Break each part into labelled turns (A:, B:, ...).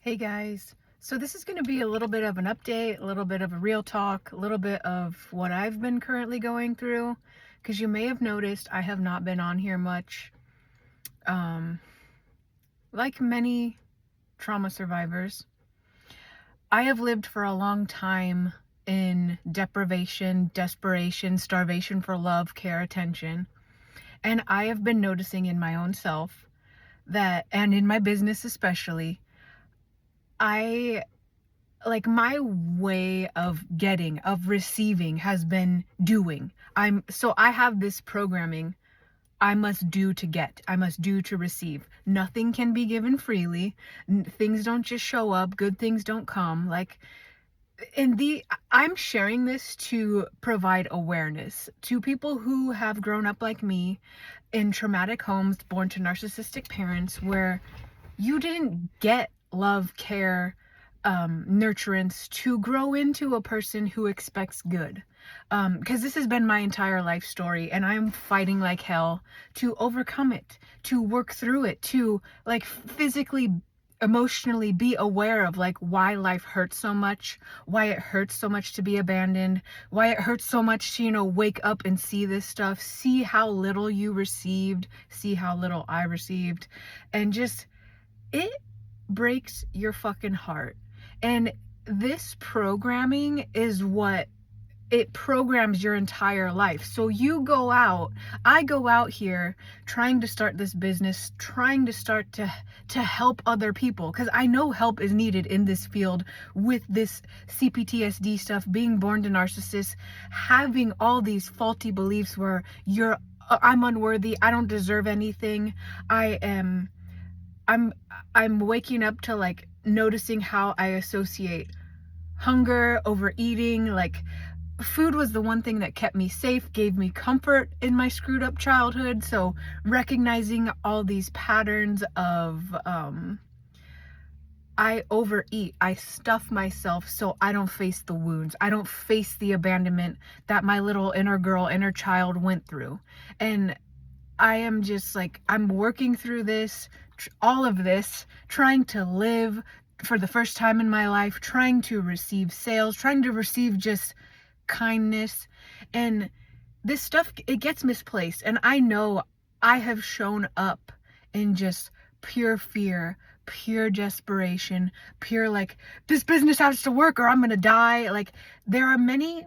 A: Hey guys, so this is going to be a little bit of an update, a little bit of a real talk, a little bit of what I've been currently going through, because you may have noticed I have not been on here much. Um, like many trauma survivors, I have lived for a long time in deprivation, desperation, starvation for love, care, attention, and I have been noticing in my own self that, and in my business especially, I like my way of getting, of receiving has been doing. I have this programming. I must do to get. I must do to receive. Nothing can be given freely. Things don't just show up. Good things don't come. I'm sharing this to provide awareness to people who have grown up like me in traumatic homes, born to narcissistic parents, where you didn't get love, care, nurturance to grow into a person who expects good. Because this has been my entire life story, and I'm fighting like hell to overcome it, to work through it, to like physically, emotionally be aware of like why life hurts so much, why it hurts so much to be abandoned, why it hurts so much to, wake up and see this stuff, see how little you received, see how little I received, and just it breaks your fucking heart. And this programming is what it programs your entire life. So I go out here trying to start this business, trying to start to help other people, because I know help is needed in this field with this CPTSD stuff, being born to narcissists, having all these faulty beliefs where I'm unworthy, I don't deserve anything, I am I'm I'm waking up to like noticing how I associate hunger, overeating, like food was the one thing that kept me safe, gave me comfort in my screwed up childhood. So recognizing all these patterns of I overeat, I stuff myself so I don't face the wounds. I don't face the abandonment that my little inner girl, inner child went through. And I am just like, I'm working through this, all of this, trying to live for the first time in my life, trying to receive sales, trying to receive just kindness. And this stuff, it gets misplaced. And I know I have shown up in just pure fear, pure desperation, pure like, this business has to work or I'm going to die. Like, there are many,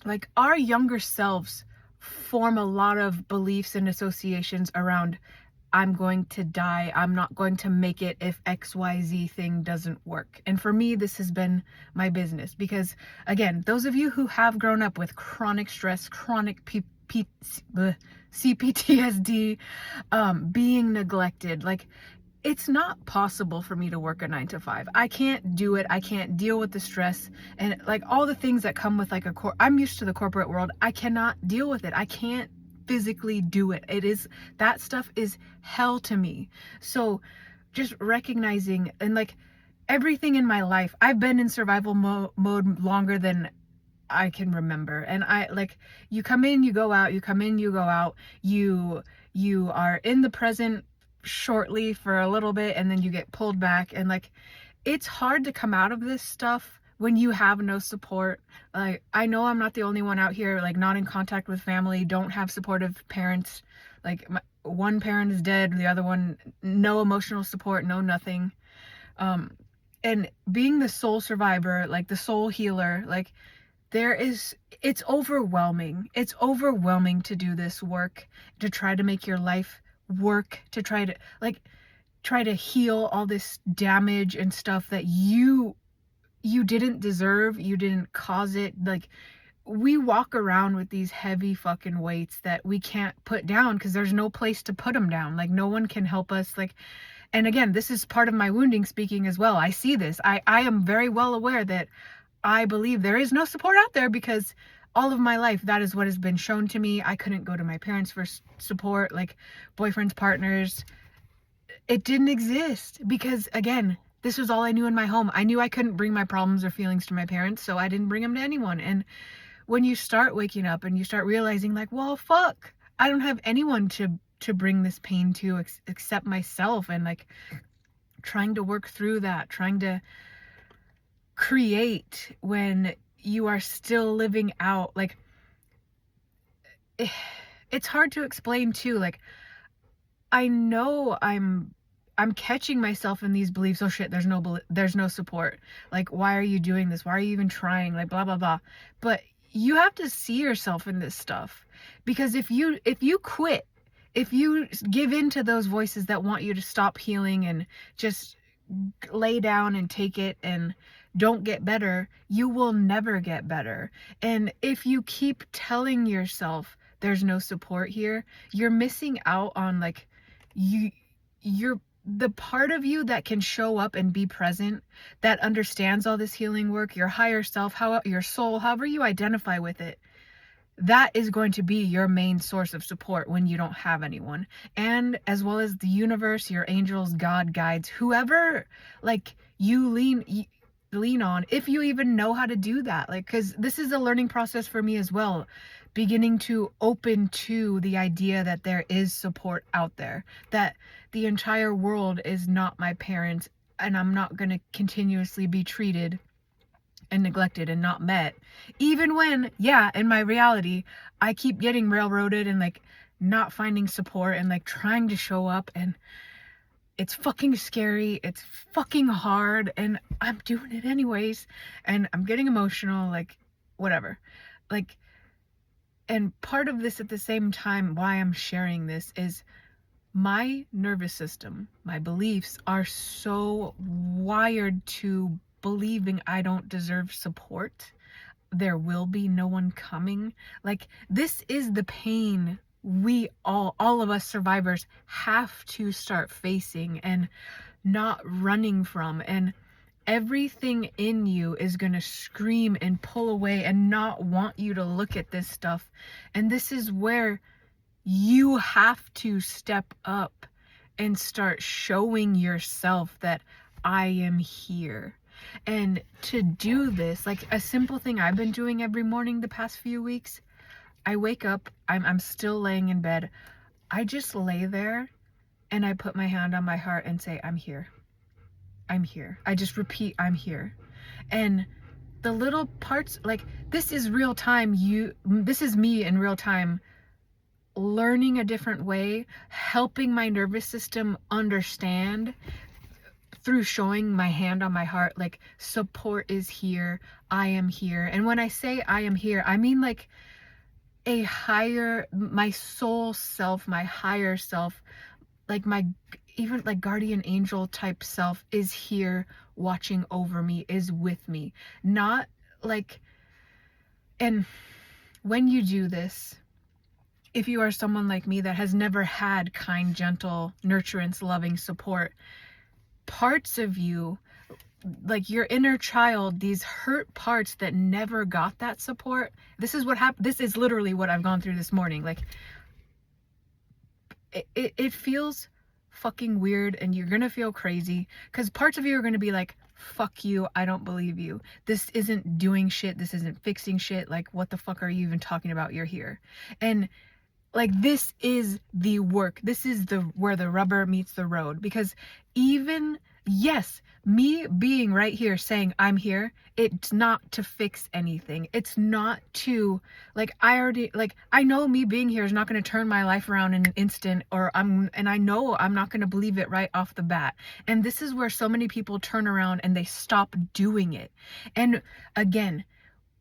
A: like, our younger selves form a lot of beliefs and associations around I'm going to die, I'm not going to make it if XYZ thing doesn't work. And for me, this has been my business because, again, those of you who have grown up with chronic stress, chronic CPTSD, being neglected, like, it's not possible for me to work a 9 to 5. I can't do it. I can't deal with the stress and like all the things that come with like I'm used to the corporate world. I cannot deal with it. I can't physically do it. That stuff is hell to me. So just recognizing and like everything in my life, I've been in survival mode longer than I can remember. And I like, you come in, you go out, you come in, you go out, you are in the present shortly for a little bit and then you get pulled back. And like, it's hard to come out of this stuff when you have no support. Like, I know I'm not the only one out here, like, not in contact with family, don't have supportive parents. Like, one parent is dead, the other one, no emotional support, no nothing. And being the sole survivor, like the sole healer, like, it's overwhelming. It's overwhelming to do this work, to try to make your life work, to try to heal all this damage and stuff that you didn't deserve, you didn't cause it. Like, we walk around with these heavy fucking weights that we can't put down because there's no place to put them down. Like, no one can help us. Like, and again, this is part of my wounding speaking as well. I see this. I am very well aware that I believe there is no support out there because all of my life, that is what has been shown to me. I couldn't go to my parents for support, like boyfriends, partners. It didn't exist because, again, this was all I knew in my home. I knew I couldn't bring my problems or feelings to my parents, so I didn't bring them to anyone. And when you start waking up and you start realizing, like, well, fuck, I don't have anyone to bring this pain to except myself, and like trying to work through that, trying to create when you are still living out. Like, it's hard to explain too. Like, I know I'm catching myself in these beliefs. Oh shit, there's no support. Like, why are you doing this? Why are you even trying? Like, blah blah blah. But you have to see yourself in this stuff, because if you quit, if you give in to those voices that want you to stop healing and just lay down and take it and don't get better, you will never get better. And if you keep telling yourself there's no support here, you're missing out on, like, you're the part of you that can show up and be present, that understands all this healing work, your higher self, your soul, however you identify with it. That is going to be your main source of support when you don't have anyone. And as well as the universe, your angels, God, guides, whoever, like, you lean on, if you even know how to do that. Like, because this is a learning process for me as well, beginning to open to the idea that there is support out there, that the entire world is not my parents, and I'm not going to continuously be treated and neglected and not met, even when, yeah, in my reality, I keep getting railroaded and, like, not finding support and, like, trying to show up, and it's fucking scary, it's fucking hard, and I'm doing it anyways, and I'm getting emotional, like, whatever. Like, and part of this at the same time, why I'm sharing this, is my nervous system, my beliefs are so wired to believing I don't deserve support. There will be no one coming. Like, this is the pain we all of us survivors have to start facing and not running from. And everything in you is going to scream and pull away and not want you to look at this stuff. And this is where you have to step up and start showing yourself that I am here. And to do this, like, a simple thing I've been doing every morning the past few weeks, I wake up, I'm still laying in bed, I just lay there and I put my hand on my heart and say, I'm here. I'm here. I just repeat, I'm here. And the little parts, like, this is real time. This is me in real time, learning a different way, helping my nervous system understand through showing my hand on my heart, like, support is here, I am here. And when I say I am here, I mean, like, my soul self, my higher self, like, my even, like, guardian angel type self is here watching over me, is with me. Not like, and when you do this, if you are someone like me that has never had kind, gentle, nurturance, loving support, parts of you, like your inner child, these hurt parts that never got that support, this is what happened. This is literally what I've gone through this morning. Like, it feels fucking weird, and you're gonna feel crazy, because parts of you are gonna be like, fuck you, I don't believe you, this isn't doing shit, this isn't fixing shit, like, what the fuck are you even talking about, you're here. And, like, this is the work, this is where the rubber meets the road. Because even, yes, me being right here saying I'm here, it's not to fix anything. It's not to, like, I know me being here is not going to turn my life around in an instant, and I know I'm not going to believe it right off the bat. And this is where so many people turn around and they stop doing it. And again,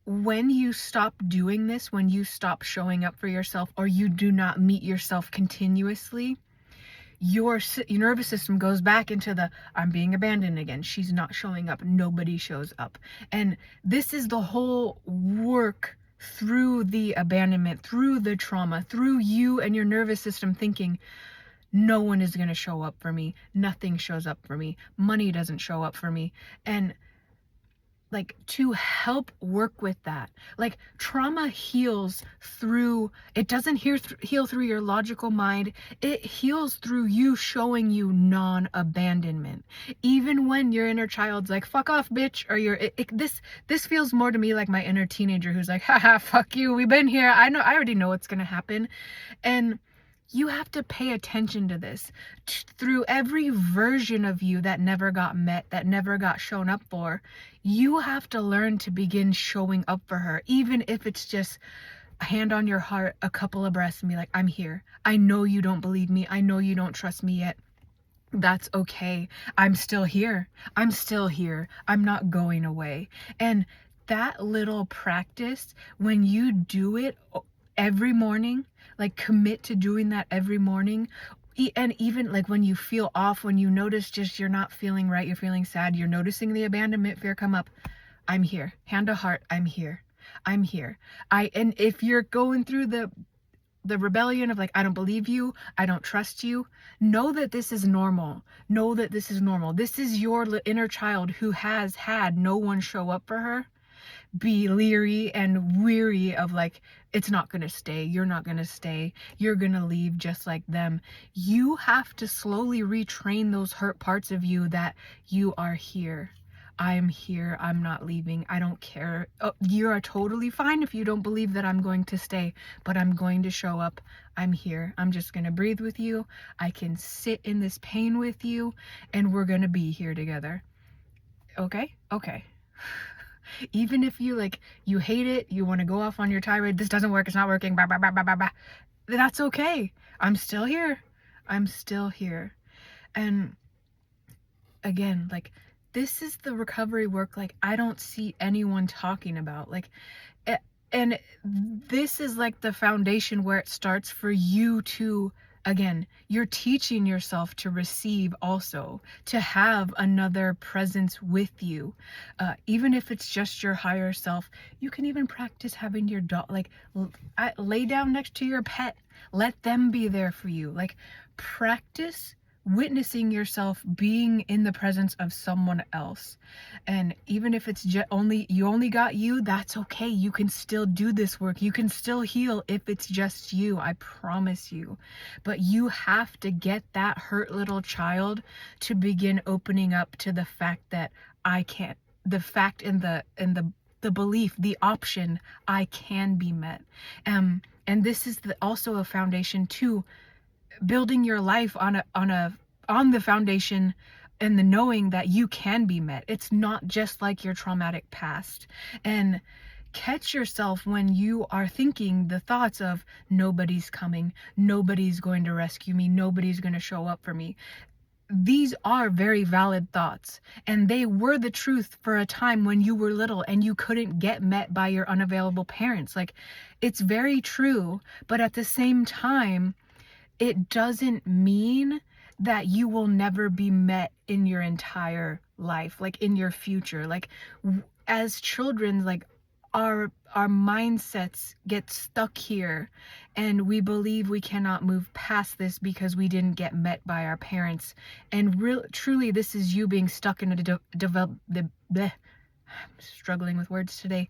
A: when you stop doing this, when you stop showing up for yourself, or you do not meet yourself continuously, your nervous system goes back into the, I'm being abandoned again, she's not showing up, nobody shows up. And this is the whole work through the abandonment, through the trauma, through you and your nervous system thinking, no one is going to show up for me, nothing shows up for me, money doesn't show up for me. And, like, to help work with that, like, trauma heals through, it doesn't heal through your logical mind, it heals through you showing you non-abandonment. Even when your inner child's like, fuck off bitch, or this feels more to me like my inner teenager who's like, haha, fuck you, we've been here, I already know what's gonna happen. And You have to pay attention to this. Through every version of you that never got met, that never got shown up for, you have to learn to begin showing up for her, even if it's just a hand on your heart, a couple of breaths, and be like, I'm here. I know you don't believe me. I know you don't trust me yet. That's okay. I'm still here. I'm still here. I'm not going away. And that little practice, when you do it every morning, like commit to doing that every morning, and even like when you feel off, when you notice just you're not feeling right, you're feeling sad, you're noticing the abandonment fear come up, I'm here. Hand to heart, I'm here. I'm here. And if you're going through the rebellion of like, I don't believe you, I don't trust you, know that this is normal. Know that this is normal. This is your inner child who has had no one show up for her be leery and weary of like, it's not going to stay, you're not going to stay, you're going to leave just like them. You have to slowly retrain those hurt parts of you that you are here. I'm here. I'm not leaving. I don't care. Oh, you are totally fine if you don't believe that I'm going to stay, but I'm going to show up. I'm here. I'm just going to breathe with you. I can sit in this pain with you, and we're going to be here together. Okay? Okay. Even if you like, you hate it, you want to go off on your tirade, this doesn't work, it's not working, blah, blah, blah, blah, blah, blah. That's okay. I'm still here. I'm still here. And again, like, this is the recovery work like I don't see anyone talking about. Like, and this is like the foundation where it starts for you to, again, you're teaching yourself to receive also, to have another presence with you. Even if it's just your higher self, you can even practice having your dog, like, lay down next to your pet. Let them be there for you. Like, practice witnessing yourself being in the presence of someone else. And even if it's just you only got you, that's okay. You can still do this work. You can still heal if it's just you. I promise you. But you have to get that hurt little child to begin opening up to the fact that I can't, the fact and the belief, the option, I can be met. And this is also a foundation to building your life on the foundation and the knowing that you can be met. It's not just like your traumatic past. And catch yourself when you are thinking the thoughts of nobody's coming, nobody's going to rescue me, nobody's going to show up for me. These are very valid thoughts, and they were the truth for a time when you were little and you couldn't get met by your unavailable parents. Like, it's very true, but at the same time, it doesn't mean that you will never be met in your entire life, like in your future. Like, as children, like, our mindsets get stuck here, and we believe we cannot move past this because we didn't get met by our parents. And truly, this is you being stuck in I'm struggling with words today.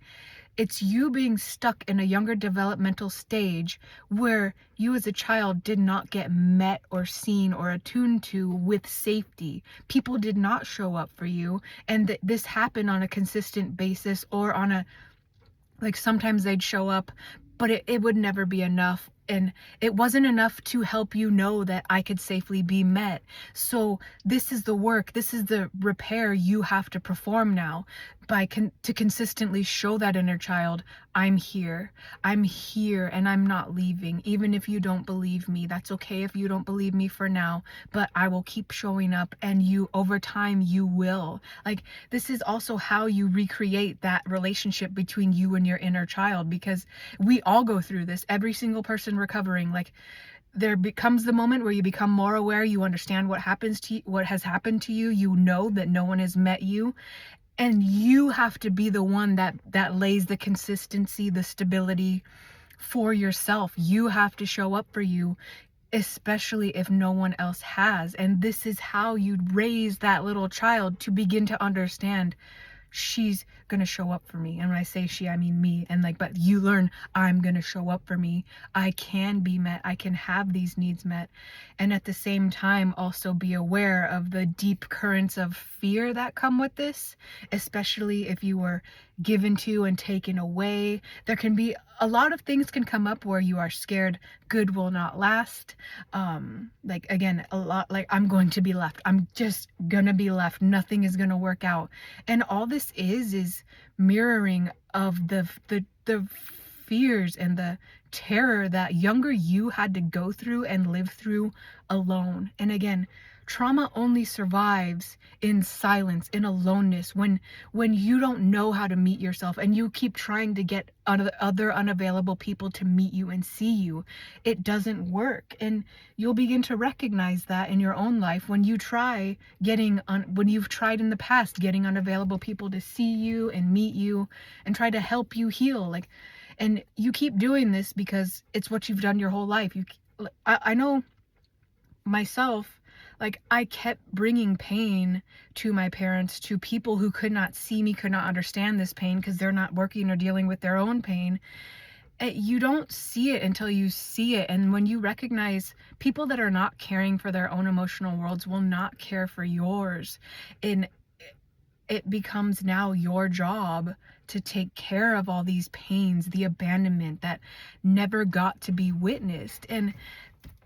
A: It's you being stuck in a younger developmental stage where you as a child did not get met or seen or attuned to with safety. People did not show up for you, and this happened on a consistent basis, or on a, like, sometimes they'd show up, but it would never be enough. And it wasn't enough to help you know that I could safely be met. So this is the work, this is the repair you have to perform now, to consistently show that inner child, I'm here, and I'm not leaving. Even if you don't believe me, that's okay if you don't believe me for now, but I will keep showing up, and you, over time, you will. Like, this is also how you recreate that relationship between you and your inner child, because we all go through this, every single person recovering. Like, there becomes the moment where you become more aware, you understand what has happened to you, you know that no one has met you, and you have to be the one that lays the consistency, the stability for yourself. You have to show up for you, especially if no one else has. And this is how you raise that little child to begin to understand, she's gonna show up for me. And when I say she, I mean me. And like, but you learn, I'm gonna show up for me. I can be met. I can have these needs met. And at the same time, also be aware of the deep currents of fear that come with this, especially if you were given to and taken away. There can be a lot of things can come up where you are scared good will not last. Like again, a lot like I'm going to be left. I'm just gonna be left. Nothing is gonna work out. And all this is mirroring of the fears and the terror that younger you had to go through and live through alone. And again, trauma only survives in silence, in aloneness, when you don't know how to meet yourself and you keep trying to get other unavailable people to meet you and see you. It doesn't work. And you'll begin to recognize that in your own life when you try when you've tried in the past getting unavailable people to see you and meet you and try to help you heal. Like, and you keep doing this because it's what you've done your whole life. I know myself, like I kept bringing pain to my parents, to people who could not see me, could not understand this pain because they're not working or dealing with their own pain. You don't see it until you see it. And when you recognize people that are not caring for their own emotional worlds will not care for yours, and it becomes now your job to take care of all these pains, the abandonment that never got to be witnessed. And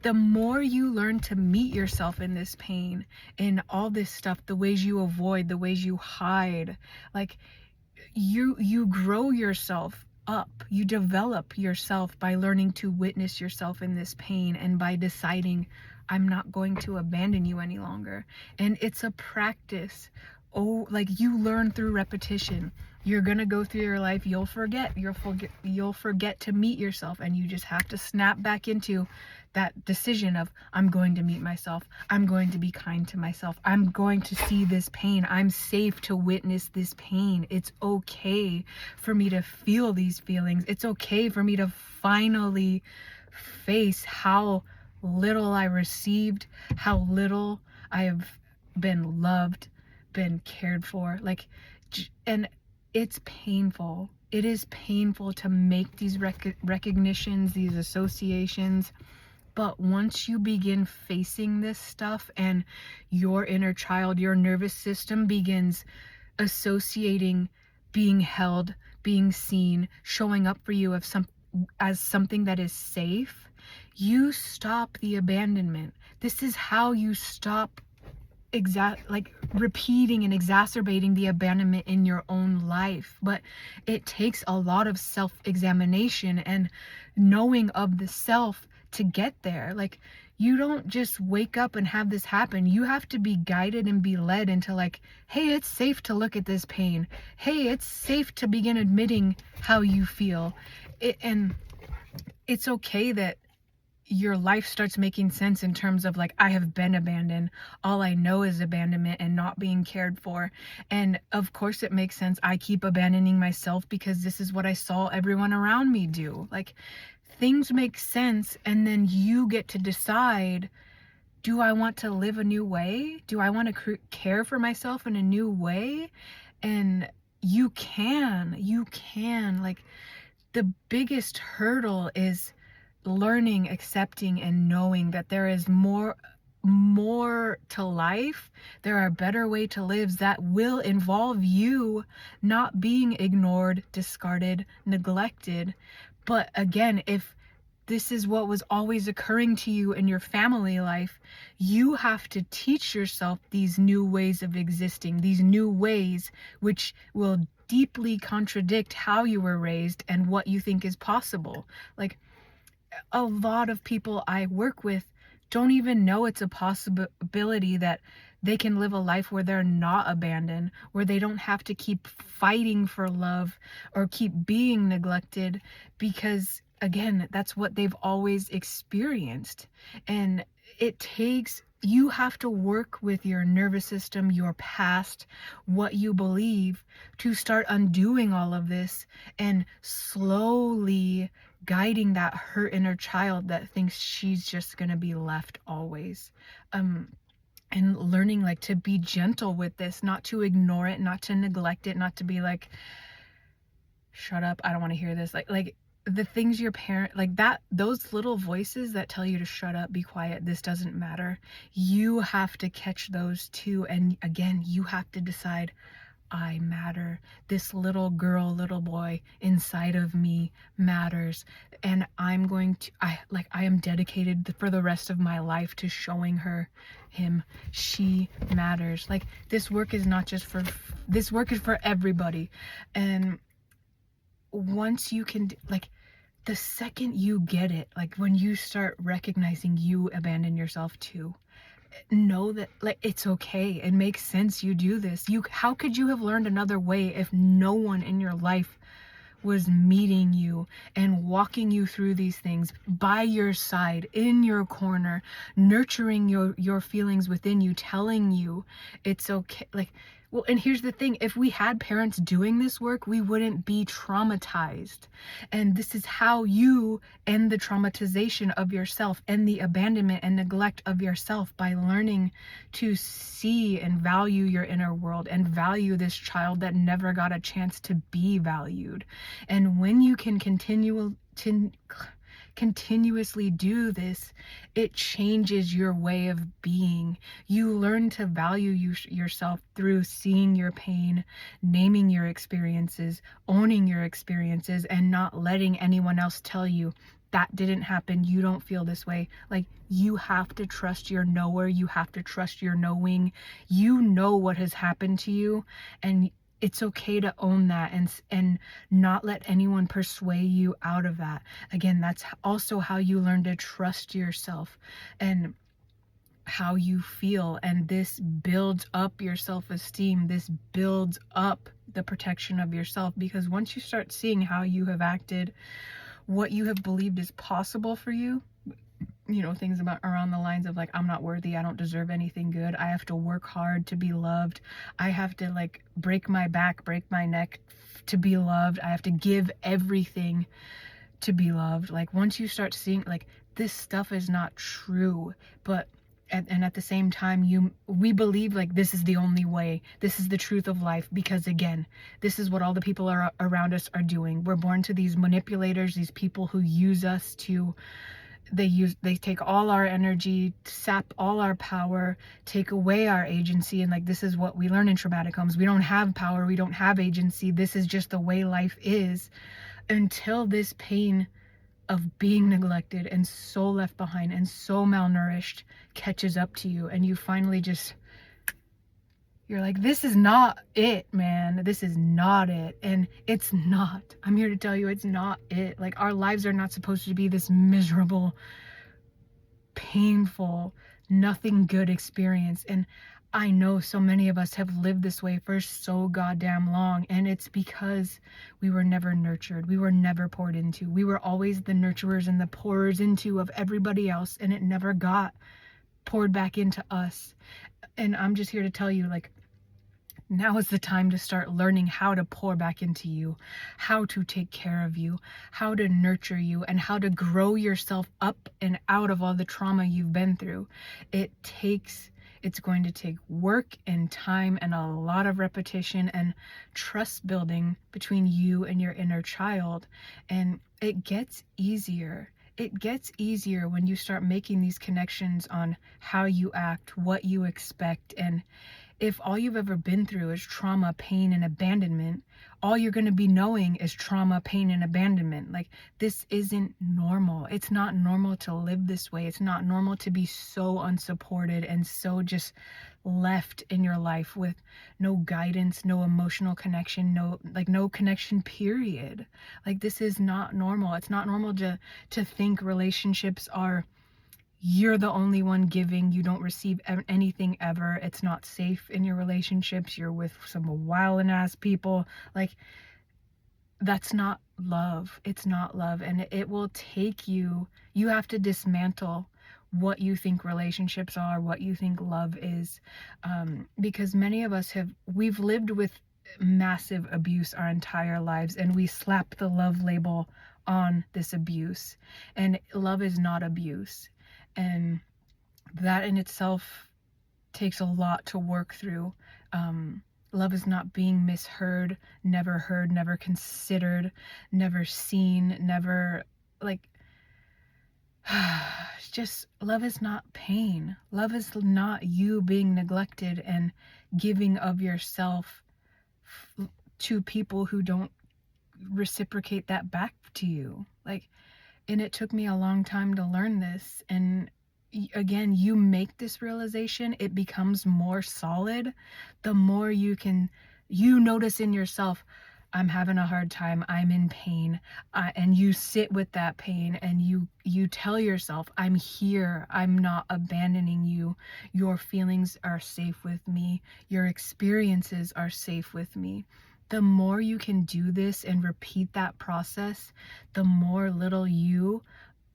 A: the more you learn to meet yourself in this pain, in all this stuff, the ways you avoid, the ways you hide, like you grow yourself up. You develop yourself by learning to witness yourself in this pain and by deciding, I'm not going to abandon you any longer. And it's a practice. Oh, like you learn through repetition. You're gonna go through your life, you'll forget to meet yourself, and you just have to snap back into that decision of, I'm going to meet myself, I'm going to be kind to myself, I'm going to see this pain, I'm safe to witness this pain. It's okay for me to feel these feelings. It's okay for me to finally face how little I received, how little I have been loved, been cared for. Like, and it's painful. It is painful to make these recognitions, these associations. But once you begin facing this stuff and your inner child, your nervous system begins associating being held, being seen, showing up for you as something that is safe, you stop the abandonment. This is how you stop like repeating and exacerbating the abandonment in your own life. But it takes a lot of self-examination and knowing of the self to get there. Like, you don't just wake up and have this happen. You have to be guided and be led into like, hey, it's safe to look at this pain. Hey, it's safe to begin admitting how you feel. And it's okay that your life starts making sense in terms of like, I have been abandoned. All I know is abandonment and not being cared for. And of course it makes sense. I keep abandoning myself because this is what I saw everyone around me do. Like, things make sense, and then you get to decide, do I want to live a new way? Do I want to care for myself in a new way? And you can like, the biggest hurdle is learning, accepting, and knowing that there is more to life. There are better way to live that will involve you not being ignored, discarded, neglected. But again, if this is what was always occurring to you in your family life, you have to teach yourself these new ways of existing, these new ways which will deeply contradict how you were raised and what you think is possible. Like, a lot of people I work with don't even know it's a possibility that they can live a life where they're not abandoned, where they don't have to keep fighting for love or keep being neglected, because again, that's what they've always experienced. And you have to work with your nervous system, your past, what you believe, to start undoing all of this and slowly guiding that hurt inner child that thinks she's just gonna be left always. and learning like to be gentle with this, not to ignore it, not to neglect it, not to be like, shut up, I don't want to hear this. Like the things your parent, like that, those little voices that tell you to shut up, be quiet, this doesn't matter. You have to catch those too. And again, you have to decide, I matter. This little girl, little boy inside of me matters. And I'm going to, I am dedicated for the rest of my life to showing him, she matters. Like this work is not just for, this work is for everybody. And once you can, like, the second you get it, like when you start recognizing you abandon yourself too, know that like it's okay. It makes sense you do this. How could you have learned another way if no one in your life was meeting you and walking you through these things by your side, in your corner, nurturing your feelings within you, telling you it's okay. Like, well, and here's the thing, if we had parents doing this work, we wouldn't be traumatized. And this is how you end the traumatization of yourself and the abandonment and neglect of yourself, by learning to see and value your inner world and value this child that never got a chance to be valued. And when you can continuously do this, it changes your way of being. You learn to value yourself through seeing your pain, naming your experiences, owning your experiences, and not letting anyone else tell you that didn't happen, you don't feel this way. Like, you have to trust your knower, you have to trust your knowing. You know what has happened to you, and it's okay to own that, and not let anyone persuade you out of that. Again, that's also how you learn to trust yourself and how you feel, and this builds up your self-esteem. This builds up the protection of yourself, because once you start seeing how you have acted, what you have believed is possible for you, you know, things about around the lines of like, I'm not worthy, I don't deserve anything good, I have to work hard to be loved, I have to like break my back, break my neck to be loved, I have to give everything to be loved. Like, once you start seeing like this stuff is not true, but and at the same time we believe like this is the only way, this is the truth of life, because again, this is what all the people around us are doing. We're born to these manipulators, these people who use us to, they take all our energy, sap all our power, take away our agency. And like, this is what we learn in traumatic homes. We don't have power, we don't have agency, this is just the way life is, until this pain of being neglected and so left behind and so malnourished catches up to you, and you finally just, you're like, this is not it, man. This is not it. And it's not. I'm here to tell you, it's not it. Like, our lives are not supposed to be this miserable, painful, nothing good experience. And I know so many of us have lived this way for so goddamn long, and it's because we were never nurtured. We were never poured into. We were always the nurturers and the pourers into of everybody else, and it never got poured back into us. And I'm just here to tell you, like, now is the time to start learning how to pour back into you, how to take care of you, how to nurture you, and how to grow yourself up and out of all the trauma you've been through. It's going to take work and time and a lot of repetition and trust building between you and your inner child. And it gets easier. It gets easier when you start making these connections on how you act, what you expect. And if all you've ever been through is trauma, pain, and abandonment, all you're going to be knowing is trauma, pain, and abandonment. Like, this isn't normal. It's not normal to live this way. It's not normal to be so unsupported and so just left in your life with no guidance, no emotional connection, no connection, period. Like, this is not normal. It's not normal to think relationships are, you're the only one giving, you don't receive anything ever, it's not safe in your relationships, you're with some wildin' ass people. Like, that's not love. It's not love. And it will take you have to dismantle what you think relationships are, what you think love is, because many of us we've lived with massive abuse our entire lives, and we slap the love label on this abuse, and love is not abuse. And that in itself takes a lot to work through. Um, Love is not being misheard, never considered, never seen, never like just love is not pain. Love is not you being neglected and giving of yourself to people who don't reciprocate that back to you. Like, and it took me a long time to learn this. And again, you make this realization, it becomes more solid the more you notice in yourself, I'm having a hard time, I'm in pain, and you sit with that pain and you tell yourself, I'm here, I'm not abandoning you, your feelings are safe with me, your experiences are safe with me. The more you can do this and repeat that process, the more little you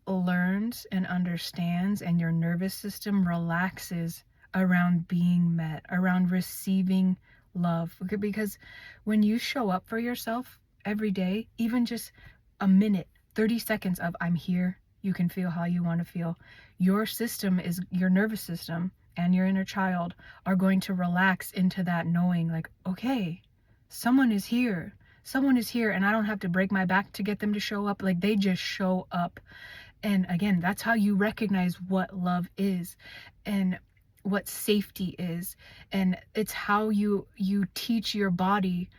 A: learns and understands, and your nervous system relaxes around being met, around receiving love. Because when you show up for yourself every day, even just a minute, 30 seconds of I'm here, you can feel how you want to feel. Your nervous system and your inner child are going to relax into that knowing, like, okay, someone is here. Someone is here, and I don't have to break my back to get them to show up. Like, they just show up. And again, that's how you recognize what love is and what safety is. And it's how you teach your body,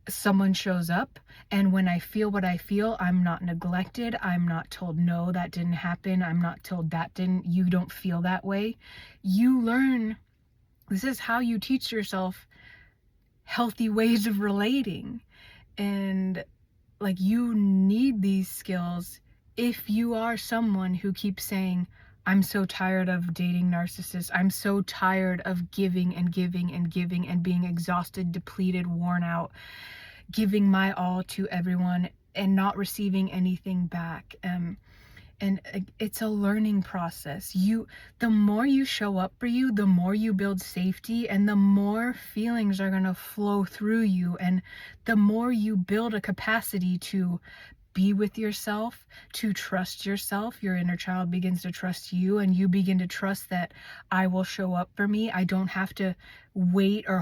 A: someone shows up, and when I feel what I feel, I'm not neglected. I'm not told, no, that didn't happen. I'm not told you don't feel that way. You learn, this is how you teach yourself healthy ways of relating. And like, you need these skills if you are someone who keeps saying, I'm so tired of dating narcissists, I'm so tired of giving and giving and giving and being exhausted, depleted, worn out, giving my all to everyone and not receiving anything back. And it's a learning process. The more you show up for you, the more you build safety, and the more feelings are going to flow through you, and the more you build a capacity to be with yourself, to trust yourself. Your inner child begins to trust you, and you begin to trust that I will show up for me. I don't have to wait or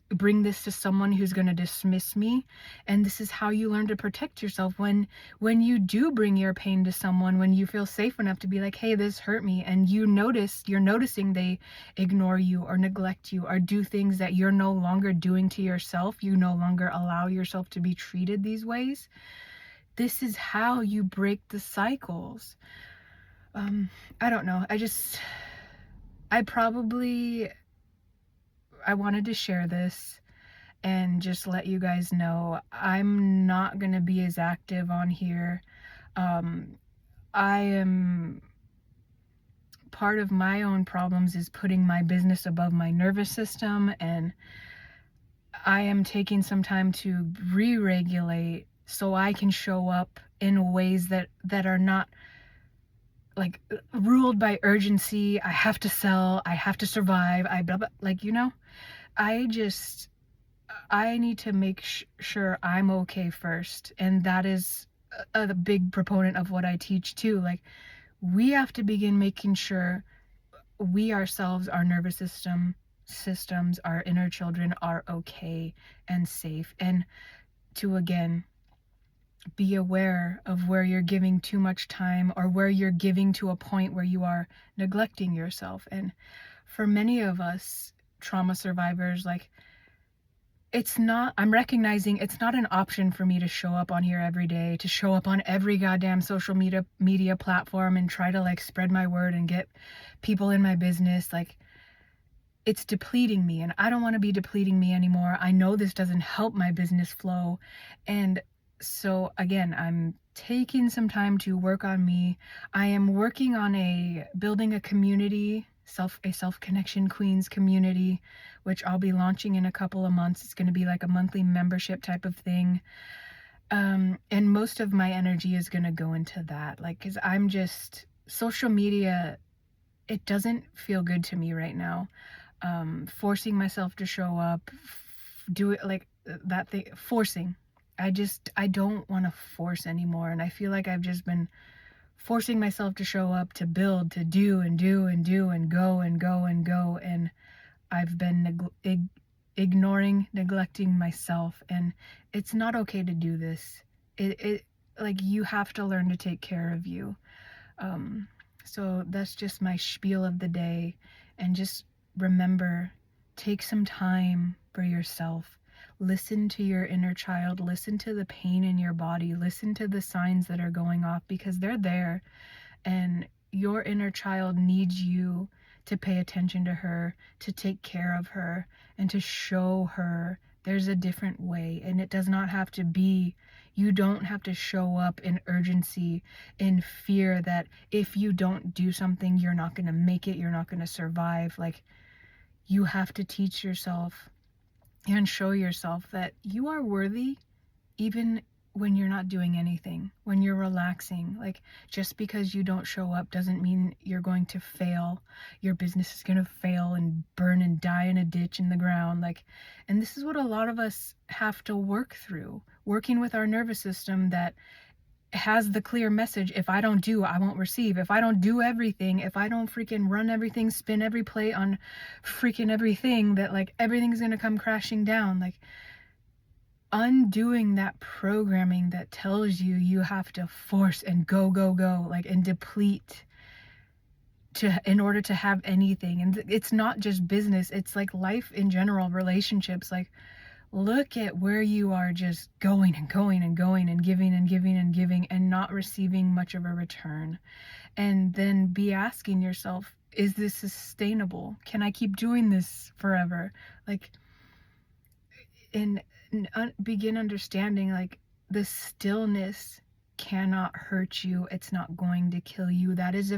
A: bring this to someone who's going to dismiss me. And this is how you learn to protect yourself when you do bring your pain to someone, when you feel safe enough to be like, hey, this hurt me, and you're noticing they ignore you or neglect you or do things that you're no longer doing to yourself. You no longer allow yourself to be treated these ways. This is how you break the cycles. I don't know. I wanted to share this and just let you guys know I'm not going to be as active on here. I am part of my own problems is putting my business above my nervous system, and I am taking some time to re-regulate so I can show up in ways that are not like ruled by urgency. I have to sell, I have to survive, I need to make sure I'm okay first. And that is a big proponent of what I teach too. Like, we have to begin making sure we ourselves, our nervous systems, our inner children are okay and safe, and to again be aware of where you're giving too much time or where you're giving to a point where you are neglecting yourself. And for many of us trauma survivors, like, I'm recognizing it's not an option for me to show up on here every day, to show up on every goddamn social media platform and try to like spread my word and get people in my business. Like, it's depleting me, and I don't want to be depleting me anymore. I know this doesn't help my business flow. And so again, I'm taking some time to work on me. I am working on building a community, a self-connection queens community, which I'll be launching in a couple of months. It's going to be like a monthly membership type of thing. And most of my energy is going to go into that. Like, cause social media, it doesn't feel good to me right now. Forcing myself to show up, do it like that thing, forcing. I don't want to force anymore. And I feel like I've just been forcing myself to show up, to build, to do and do and do and go and go and go. And I've been ignoring, neglecting myself, and it's not okay to do this. It like, you have to learn to take care of you. Um, so that's just my spiel of the day. And just remember, take some time for yourself. Listen to your inner child. Listen to the pain in your body. Listen to the signs that are going off, because they're there. And your inner child needs you to pay attention to her, to take care of her, and to show her there's a different way. And it does not have to be, you don't have to show up in urgency, in fear that if you don't do something, you're not going to make it, you're not going to survive. Like, you have to teach yourself and show yourself that you are worthy, even when you're not doing anything, when you're relaxing. Like, just because you don't show up doesn't mean you're going to fail. Your business is going to fail and burn and die in a ditch in the ground. Like, and this is what a lot of us have to work through, working with our nervous system that has the clear message: if I don't do, I won't receive. If I don't do everything, if I don't freaking run everything, spin every plate on freaking everything, that like everything's going to come crashing down. Like, undoing that programming that tells you you have to force and go, like, and deplete in order to have anything. And it's not just business, it's like life in general, relationships. Like, look at where you are just going and going and going and giving and giving and giving and not receiving much of a return. And then be asking yourself, is this sustainable? Can I keep doing this forever? Like, and begin understanding, like, the stillness cannot hurt you. It's not going to kill you. That is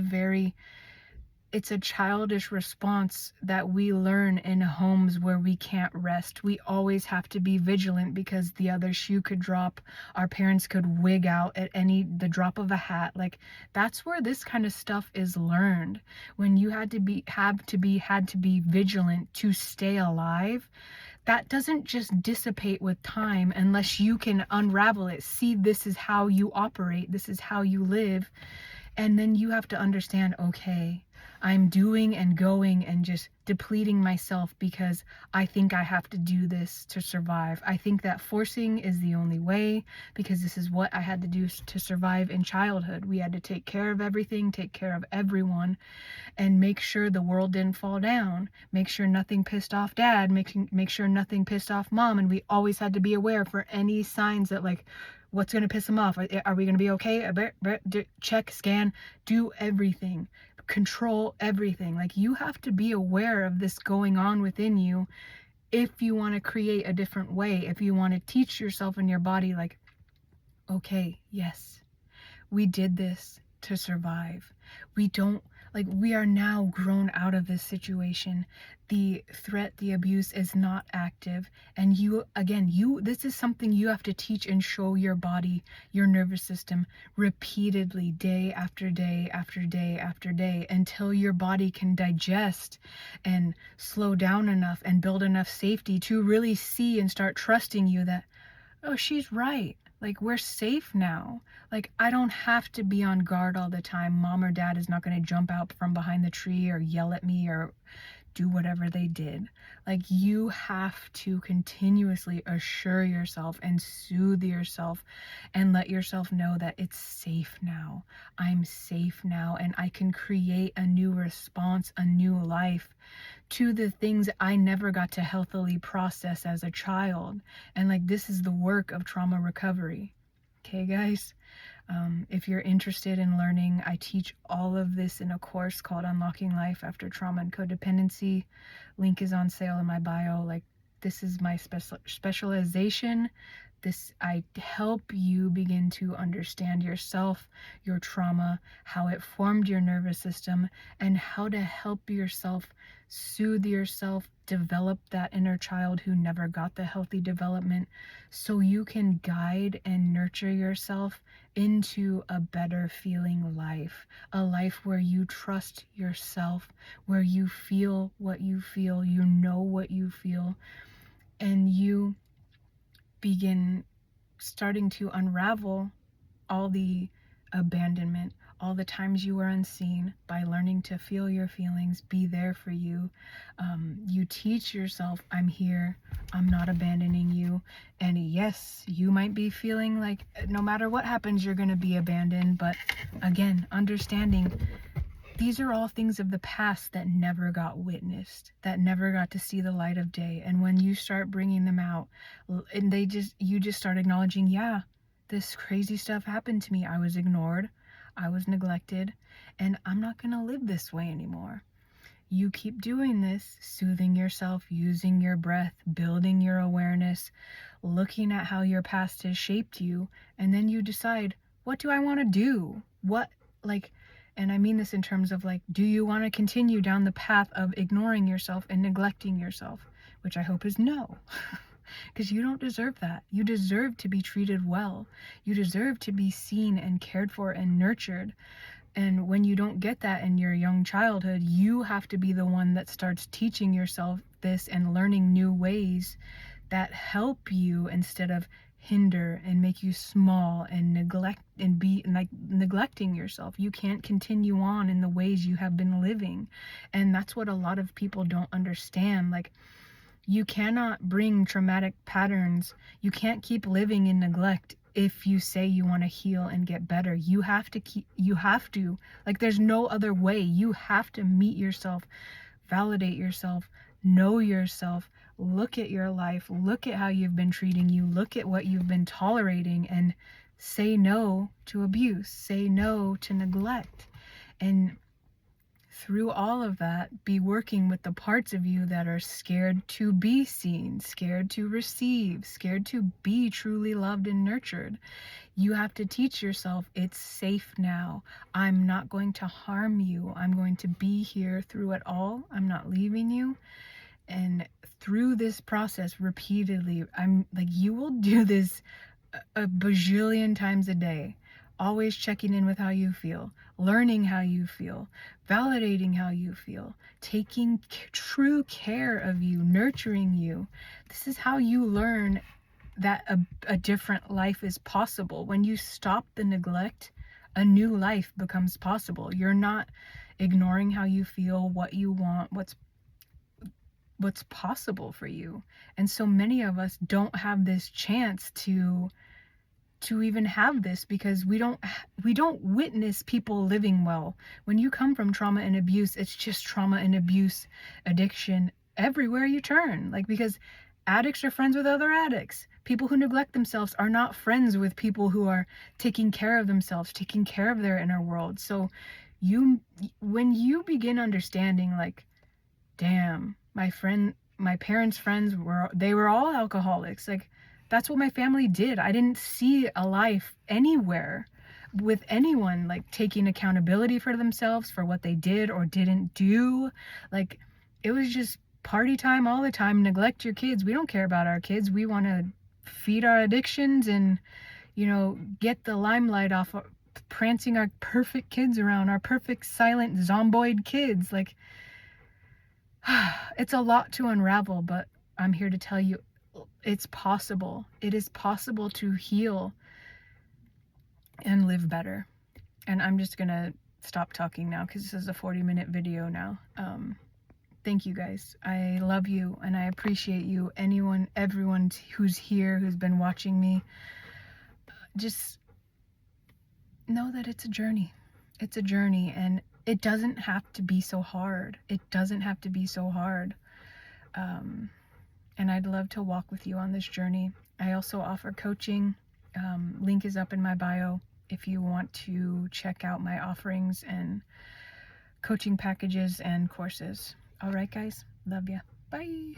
A: it's a childish response that we learn in homes where we can't rest. We always have to be vigilant because the other shoe could drop. Our parents could wig out at the drop of a hat. Like, that's where this kind of stuff is learned. When you had to be vigilant to stay alive. That doesn't just dissipate with time unless you can unravel it. See, this is how you operate. This is how you live. And then you have to understand, okay, I'm doing and going and just depleting myself because I think I have to do this to survive. I think that forcing is the only way, because this is what I had to do to survive in childhood. We had to take care of everything, take care of everyone, and make sure the world didn't fall down. Make sure nothing pissed off dad, make sure nothing pissed off mom. And we always had to be aware for any signs that, like, what's going to piss them off? Are we going to be okay? Check, scan, do everything, control everything. Like, you have to be aware of this going on within you if you want to create a different way, if you want to teach yourself and your body, like, okay, yes, we did this to survive. We are now grown out of this situation. The threat, the abuse is not active. And this is something you have to teach and show your body, your nervous system, repeatedly, day after day after day after day, until your body can digest and slow down enough and build enough safety to really see and start trusting you that, oh, she's right. Like, we're safe now. Like, I don't have to be on guard all the time. Mom or dad is not going to jump out from behind the tree or yell at me or do whatever they did. Like, you have to continuously assure yourself and soothe yourself and let yourself know that it's safe now. I'm safe now, and I can create a new response, a new life to the things I never got to healthily process as a child. And like, this is the work of trauma recovery. Okay, guys? If you're interested in learning, I teach all of this in a course called Unlocking Life After Trauma and Codependency. Link is on sale in my bio. Like, this is my specialization. I help you begin to understand yourself, your trauma, how it formed your nervous system, and how to help yourself soothe yourself, develop that inner child who never got the healthy development, so you can guide and nurture yourself into a better feeling life, a life where you trust yourself, where you feel what you feel, you know what you feel, and you begin starting to unravel all the abandonment, all the times you were unseen, by learning to feel your feelings, be there for you. You teach yourself, I'm here, I'm not abandoning you. And yes, you might be feeling like no matter what happens, you're going to be abandoned. But again, understanding these are all things of the past that never got witnessed, that never got to see the light of day. And when you start bringing them out, and you just start acknowledging, yeah, this crazy stuff happened to me. I was ignored, I was neglected, and I'm not going to live this way anymore. You keep doing this, soothing yourself, using your breath, building your awareness, looking at how your past has shaped you, and then you decide, what do I want to do? And I mean this in terms of like, do you want to continue down the path of ignoring yourself and neglecting yourself? Which I hope is no. Because you don't deserve that. You deserve to be treated well. You deserve to be seen and cared for and nurtured. And when you don't get that in your young childhood, you have to be the one that starts teaching yourself this and learning new ways that help you instead of hinder and make you small and neglect and be like neglecting yourself. You can't continue on in the ways you have been living. And that's what a lot of people don't understand. Like, you cannot bring traumatic patterns. You can't keep living in neglect if you say you want to heal and get better. You have to, like, there's no other way. You have to meet yourself, validate yourself, know yourself, look at your life, look at how you've been treating you, look at what you've been tolerating, and say no to abuse, say no to neglect. And through all of that, be working with the parts of you that are scared to be seen, scared to receive, scared to be truly loved and nurtured. You have to teach yourself, it's safe now. I'm not going to harm you. I'm going to be here through it all. I'm not leaving you. And through this process repeatedly, I'm like, you will do this a bajillion times a day, always checking in with how you feel, learning how you feel, validating how you feel, taking true care of you, nurturing you. This is how you learn that a different life is possible. When you stop the neglect, a new life becomes possible. You're not ignoring how you feel, what you want, what's possible for you. And so many of us don't have this chance to even have this, because we don't witness people living well. When you come from trauma and abuse, it's just trauma and abuse, addiction everywhere you turn. Like, because addicts are friends with other addicts. People who neglect themselves are not friends with people who are taking care of themselves, taking care of their inner world. So when you begin understanding, like, damn, my parents' friends were all alcoholics. Like, that's what my family did. I didn't see a life anywhere with anyone like taking accountability for themselves for what they did or didn't do. Like, it was just party time all the time. Neglect your kids. We don't care about our kids. We want to feed our addictions and, get the limelight off of prancing our perfect kids around, our perfect silent zomboid kids. Like, it's a lot to unravel, but I'm here to tell you, it's possible. It is possible to heal and live better. And I'm just gonna stop talking now because this is a 40-minute video now. Thank you guys. I love you and I appreciate you. Everyone who's here, who's been watching me, just know that it's a journey. It's a journey, and it doesn't have to be so hard. It doesn't have to be so hard. And I'd love to walk with you on this journey. I also offer coaching. Link is up in my bio if you want to check out my offerings and coaching packages and courses. All right, guys. Love ya. Bye.